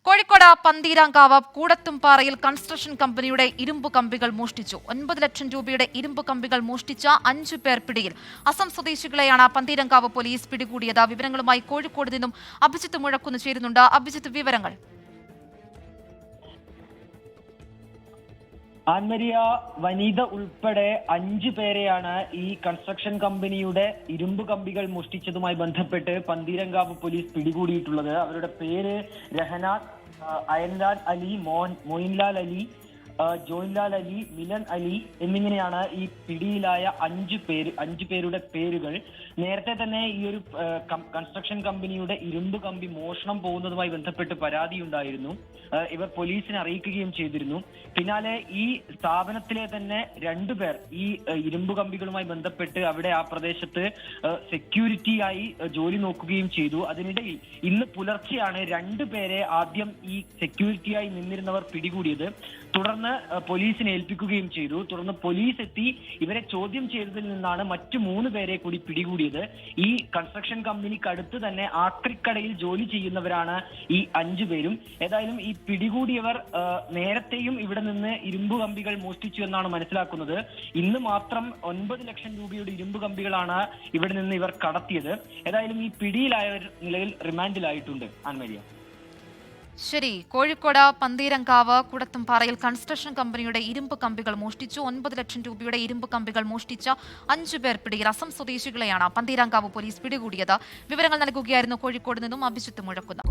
Kozhikode Pantheerankavu കൂടത്തുംപാറയിൽ construction കമ്പനിയുടെ ഇരുമ്പ് കമ്പികൾ മോഷ്ടിച്ചു. 9 ലക്ഷം രൂപയുടെ ഇരുമ്പ് കമ്പികൾ മോഷ്ടിച്ച 5 പേർ പിടിയിൽ. അസം സ്വദേശികളെയാണ് പന്തീരാങ്കാവ് പോലീസ് പിടികൂടിയത്. വിവരങ്ങളുമായി കോഴിക്കോട് നിന്നും അഭിജിത്ത് മുഴക്കുന്ന് ചേരുന്നുണ്ട്. അഭിജിത്ത്, വിവരങ്ങൾ. ആൻമരിയ, വനിത ഉൾപ്പെടെ 5 പേരെയാണ് ഈ കൺസ്ട്രക്ഷൻ കമ്പനിയുടെ ഇരുമ്പ് കമ്പികൾ മോഷ്ടിച്ചതുമായി ബന്ധപ്പെട്ട് പന്തീരങ്കാവ് പോലീസ് പിടികൂടിയിട്ടുള്ളത്. അവരുടെ പേര് രഹന, അയൻലാൽ അലി, മോയിൻലാൽ അലി, ജോയിൻലാൽ അലി, മിലൻ അലി എന്നിങ്ങനെയാണ് ഈ പിടിയിലായ 5 പേരുടെ പേരുകൾ. നേരത്തെ തന്നെ ഈ ഒരു കൺസ്ട്രക്ഷൻ കമ്പനിയുടെ ഇരുമ്പ് കമ്പി മോഷണം പോകുന്നതുമായി ബന്ധപ്പെട്ട് പരാതിയുണ്ടായിരുന്നു. ഇവർ പോലീസിനെ അറിയിക്കുകയും ചെയ്തിരുന്നു. പിന്നാലെ ഈ സ്ഥാപനത്തിലെ തന്നെ 2 പേർ ഈ ഇരുമ്പ് കമ്പികളുമായി ബന്ധപ്പെട്ട് അവിടെ ആ പ്രദേശത്ത് സെക്യൂരിറ്റിയായി ജോലി നോക്കുകയും ചെയ്തു. അതിനിടയിൽ ഇന്ന് പുലർച്ചെയാണ് 2 പേരെ ആദ്യം ഈ സെക്യൂരിറ്റിയായി നിന്നിരുന്നവർ പിടികൂടിയത്. തുടർന്ന് പോലീസിനെ ഏൽപ്പിക്കുകയും ചെയ്തു. തുടർന്ന് പോലീസ് എത്തി ഇവരെ ചോദ്യം ചെയ്തതിൽ നിന്നാണ് മറ്റു 3 പേരെ കൂടി പിടികൂടിയത്. ഈ കൺസ്ട്രക്ഷൻ കമ്പനിക്ക് അടുത്ത് തന്നെ ആക്രിക്കടയിൽ ജോലി ചെയ്യുന്നവരാണ് ഈ 5 പേരും. ഏതായാലും ഈ പിടികൂടിയവർ നേരത്തെയും ഇവിടെ നിന്ന് ഇരുമ്പ് കമ്പികൾ മോഷ്ടിച്ചു എന്നാണ് മനസ്സിലാക്കുന്നത്. ഇന്ന് മാത്രം 9 ലക്ഷം രൂപയുടെ ഇരുമ്പ് കമ്പികളാണ് ഇവിടെ നിന്ന് ഇവർ കടത്തിയത്. ഏതായാലും ഈ പിടിയിലായവർ നിലവിൽ റിമാൻഡിലായിട്ടുണ്ട്. ആൻമരിയ. ശരി, കോഴിക്കോട് പന്തീരങ്കാവ് കൂടത്തുംപാറയിൽ കൺസ്ട്രക്ഷൻ കമ്പനിയുടെ ഇരുമ്പ് കമ്പികൾ മോഷ്ടിച്ചു. 9 ലക്ഷം രൂപയുടെ ഇരുമ്പ് കമ്പികൾ മോഷ്ടിച്ച 5 പേർ പിടിയിൽ. അസം സ്വദേശികളെയാണ് പന്തീരങ്കാവ് പോലീസ് പിടികൂടിയത്. വിവരങ്ങൾ നൽകുകയായിരുന്നു കോഴിക്കോട് നിന്നും അഭിജിത്ത് മുഴക്കുന്ന്.